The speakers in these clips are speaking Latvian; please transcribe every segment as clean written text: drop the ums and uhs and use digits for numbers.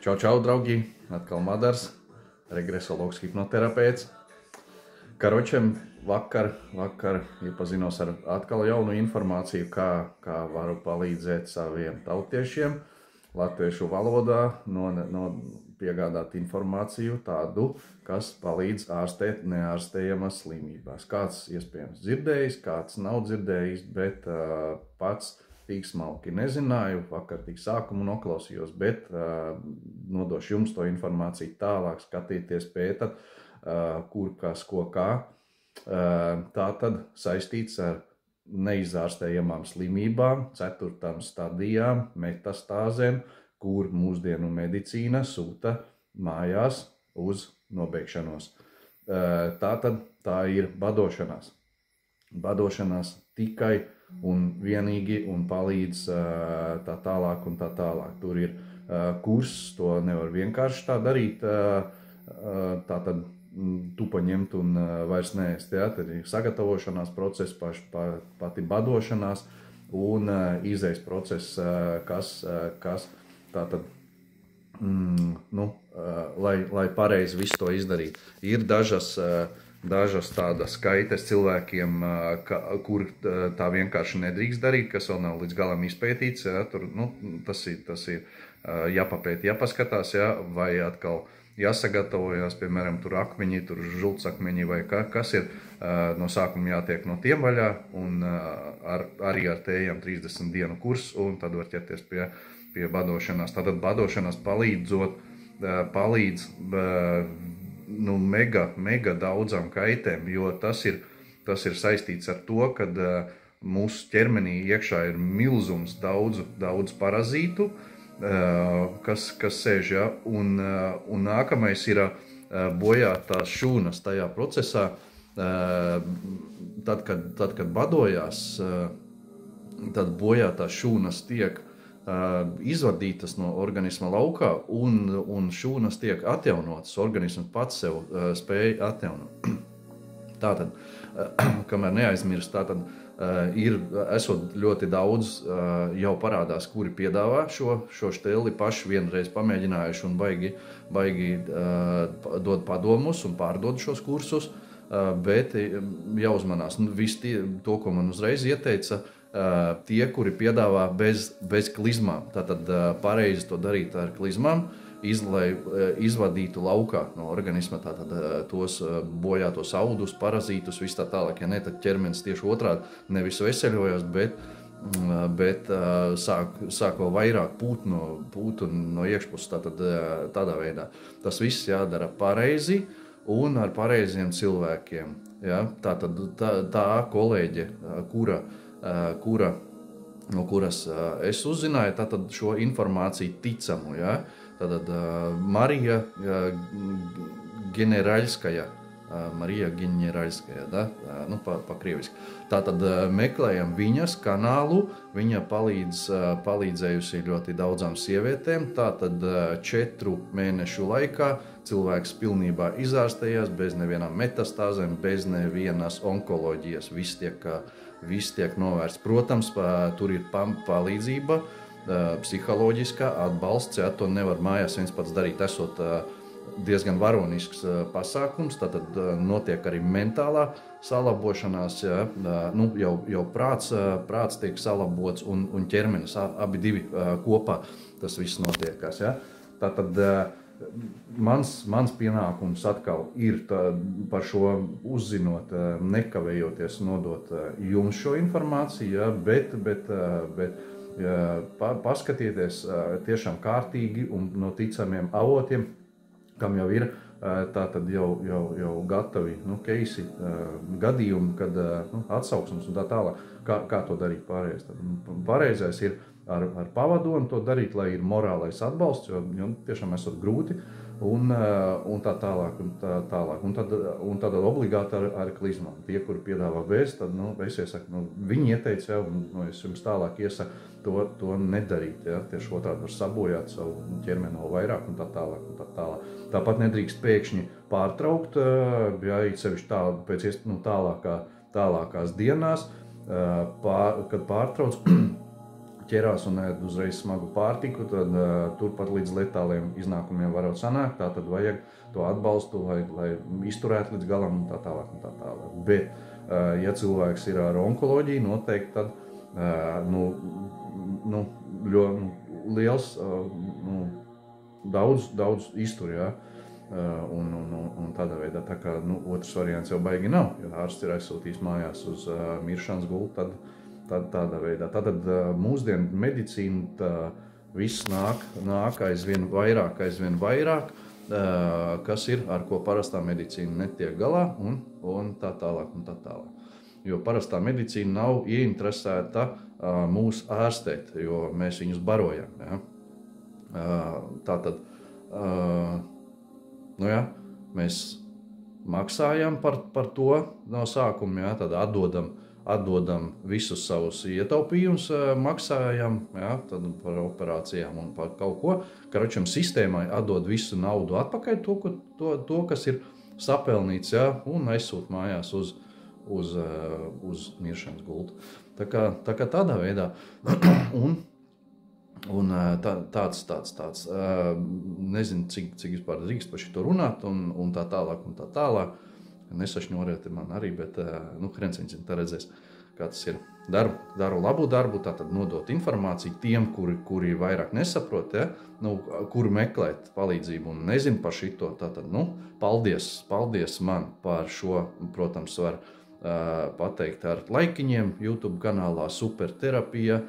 Čau, draugi! Atkal Madars, regresologs, hipnoterapeits. Karočem, vakar iepazinos ar atkal jaunu informāciju, kā varu palīdzēt saviem tautiešiem latviešu valodā, piegādāt informāciju tādu, kas palīdz ārstēt neārstējamas slimībās. Kāds iespējams dzirdējis, kāds nav dzirdējis, bet pats tik smalki nezināju, vakar tik sākumu noklausījos, bet nodošu jums to informāciju tālāk, skatīties, pētat, kur, kas, ko, kā. Tā tad saistīts ar neizārstējamām slimībām, 4. stadijām, metastāzēm, kur mūsdienu medicīna sūta mājās uz nobeigšanos. Tā ir badošanās. Badošanās tikai un vienīgi un palīdz tā tālāk un tā tālāk. Tur ir kurs, to nevar vienkārši tā darīt, tā tad tu paņemt un vairs neēst. Ja? Tad ir sagatavošanās process, pati badošanās un izejas process, kas tā tad, lai pareizi visu to izdarīt. Ir dažas tādas skaites cilvēkiem, kur tā vienkārši nedrīkst darīt, kas vēl nav līdz galam izpētīts. Ja? Tur, tas ir jāpapēt, jāpaskatās, ja? Vai atkal jāsagatavojās, piemēram, tur akmeņi, tur žultsakmeņi vai kas ir no sākuma jātiek no tiem vaļā un arī ar tējām 30 dienu kurs un tad var ķerties pie badošanās. Tātad badošanās palīdz mega daudzām kaitēm, jo tas ir saistīts ar to, ka mūsu ķermenī iekšā ir milzums daudz parazītu, kas sēž, ja? Un nākamais ir bojātās šūnas tajā procesā. Tad, kad badojās, tad bojātās šūnas tiek izvadītas no organisma laukā un šūnas tiek atjaunotas. Organisms pats sev spēja atjaunot. Tātad, kamēr neaizmirst, tātad esot ļoti daudz jau parādās, kuri piedāvā šo šteli, paši vienreiz pamēģinājuši un baigi dod padomus un pārdod šos kursus, bet jāuzmanās. To, ko man uzreiz ieteica, tie, kuri piedāvā bez klizmām. Tātad pareizi to darīt ar klizmām, lai izvadītu laukā no organisma tātad tos bojātos audus, parazītus, viss tā tālāk. Ja ne, tad ķermenis tieši otrādi nevis veseļojas, bet sāk vēl vairāk pūt no iekšpuses, tātad tādā veidā. Tas viss jādara pareizi un ar pareiziem cilvēkiem. Ja? Tātad tā kolēģe, no kuras es uzzināju, tātad šo informāciju ticamu, ja? Tātad Marija Ģenerāļskaja, da? Pa krieviski. Tātad meklējam viņas kanālu, viņa palīdzējusi ļoti daudzām sievietēm, tātad 4 mēnešu laikā cilvēks pilnībā izārstējās bez nevienām metastāzēm, bez nevienas onkoloģijas, viss tiek novērsts. Protams, tur ir palīdzība, psiholoģiskā atbalsts, ja, to nevar mājās viens pats darīt, esot diezgan varonisks pasākums, tātad notiek arī mentālā salabošanās, ja, jau prāts tiek salabots un ķermenis, abi divi kopā tas viss notiekās. Ja. Tātad mans pienākums atkal ir par šo uzzinot, nekavējoties nodot jums šo informāciju, ja, bet paskatieties tiešām kārtīgi un no ticamiem avotiem, kam jau ir tātad jau gatavi keisi, gadījumi, kad atsauksmes un tā tālāk, kā to darīt pareizi. Pareizais ir ar pavadomu to darīt, lai ir morālais atbalsts, jo tiešām esot grūti un tā tālāk. Un tad obligāti ar klizmām. Tie, kuri piedāvā bez, tad es iesaku, viņi ieteica, ja, es jums tālāk iesaku to nedarīt. Ja? Tieši otrādi var sabojāt savu ķermeni vēl vairāk un tā tālāk. Tāpat nedrīkst pēkšņi pārtraukt, ja sevišķi pēc tālākās dienās, kad pārtrauc, ķerās un ēd uzreiz smagu pārtiku, tad turpat līdz letāliem iznākumiem varot sanākt, tā tad vajag to atbalstu, lai izturētu līdz galam un tā tālāk un tā tālāk. Bet, ja cilvēks ir ar onkoloģiju, noteikti tad, liels, daudz iztur, jā. Un tādā veidā, tā kā otrs variants jau baigi nav, jo ārsts ir aizsūtījis mājās uz miršanas gultu, tad tādā veidā. Tātad mūsdienu medicīna viss nāk aizvien vairāk, kas ir, ar ko parastā medicīna netiek galā un tā tālāk un tā tālāk. Jo parastā medicīna nav ieinteresēta mūs ārstēt, jo mēs viņus barojam. Ja? Tātad, mēs maksājam par to no sākuma, ja? Tad atdodam visus savus ietaupījumus, maksājam, ja? Tad par operācijām un par kaut ko. Karočam sistēmai atdod visu naudu atpakaļ, to kas ir sapelnīts, ja? Un aizsūt mājās uz miršanas gultu. Tā kā tādā veidā. Un tāds, nezinu, cik vispār drīkst par šito runāt un tā tālāk. Nesašņoriet man arī, bet Hrenciņš tā redzēs, kā tas ir. Daru labu darbu, tātad nodot informāciju tiem, kuri vairāk nesaprot, ja? Kuri meklēt palīdzību un nezinu par šito. Tātad, paldies man par šo, protams, var pateikt ar laikiņiem YouTube kanālā Superterapija,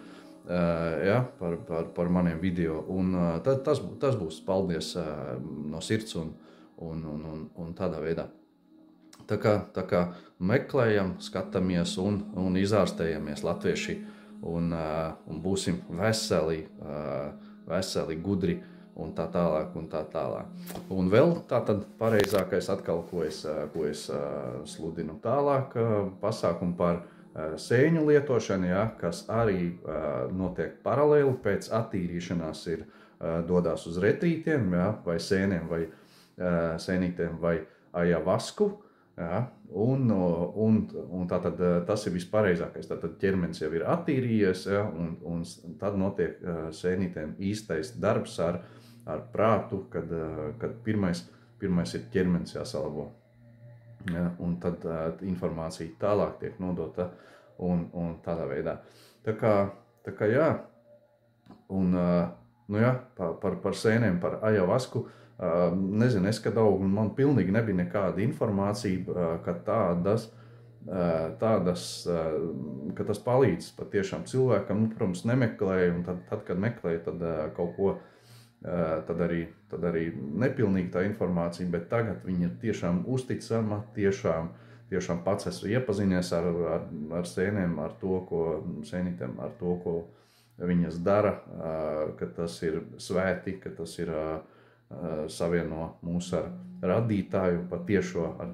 ja, par maniem video. Un tas būs paldies no sirds un tādā veidā. Tā kā meklējam, skatāmies un izārstējamies latvieši un būsim veseli, gudri un tā tālāk. Un vēl tātad pareizākais atkal, ko es sludinu tālāk, pasākumu par sēņu lietošanu, ja, kas arī notiek paralēli pēc attīrīšanās dodās uz retrītiem, ja, vai sēniem, vai sēnītēm, vai ajavasku. Ja, un tātad tas ir vispareizākais. Tātad ķermenis jau ir attīrījies, ja, un tad notiek sēnītēm īstais darbs ar prātu, kad pirmais ir ķermenis jāsalabo. Ja, un tad informācija tālāk tiek nodota un tādā veidā. Tā kā jā, un par sēnēm, par ajavasku, nezinu, es kad augu, man pilnīgi nebija nekāda informācija, ka ka tas palīdz patiešām cilvēkam, protams, nemeklēju, un tad kad meklēju, tad kaut ko, tad arī nepilnīgi tā informācija, bet tagad viņa ir tiešām uzticama, tiešām pats esmu iepazinies ar sēnēm, ar to, sēnītēm, ar to, ko viņas dara, ka tas ir svēti, ka tas ir savieno mūs ar radītāju, patiešo ar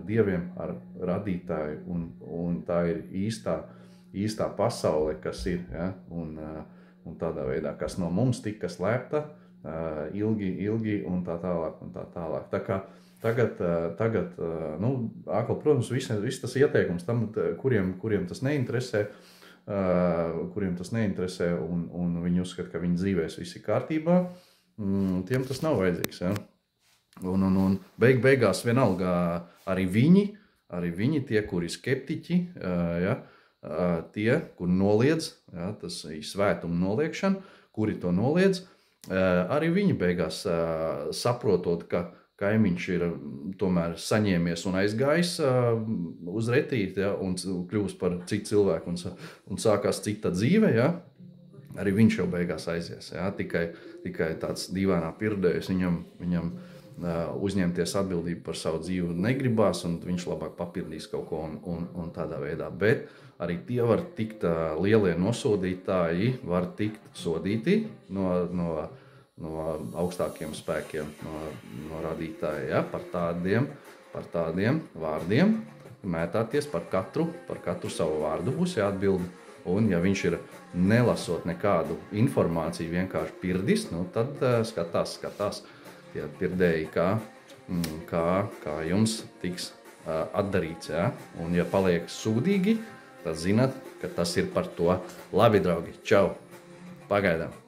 dieviem, ar radītāju, un tā ir īstā pasaule, kas ir, ja? Un tādā veidā, kas no mums tika slēpta ilgi un tā tālāk. Tā kā tagad atkal, protams, viss tas ieteikums tam, kuriem tas neinteresē, un viņi uzskata, ka viņi dzīvēs visi kārtībā, tiem tas nav vajadzīgs. Ja? Un beigās vienalga arī viņi tie, kuri skeptiķi, ja? Tie, kuri noliedz, ja? Tas ir svētuma noliekšana, kuri to noliedz, arī viņi beigās saprotot, ka kaimiņš ir tomēr saņēmies un aizgājis uz retrīti, ja? Un kļūst par citu cilvēku un sākās cita dzīve, ja? Arī viņš jau beigās aizies. Ja? Tikai tāds dīvainā pirdējs viņam uzņemties atbildību par savu dzīvi negribās, un viņš labāk papirdīs kaut ko un tādā veidā. Bet arī tie var tikt, lielie nosodītāji var tikt sodīti no augstākiem spēkiem, no radītāja, ja? Par tādiem vārdiem mētāties par katru savu vārdu būs jāatbild. Un ja viņš ir nelasot nekādu informāciju, vienkārši pirdis, tad skatās tie pirdēji, kā jums tiks atdarīts. Ja? Un ja paliek sūdīgi, tad zinat, ka tas ir par to. Labi, draugi, čau! Pagaidām.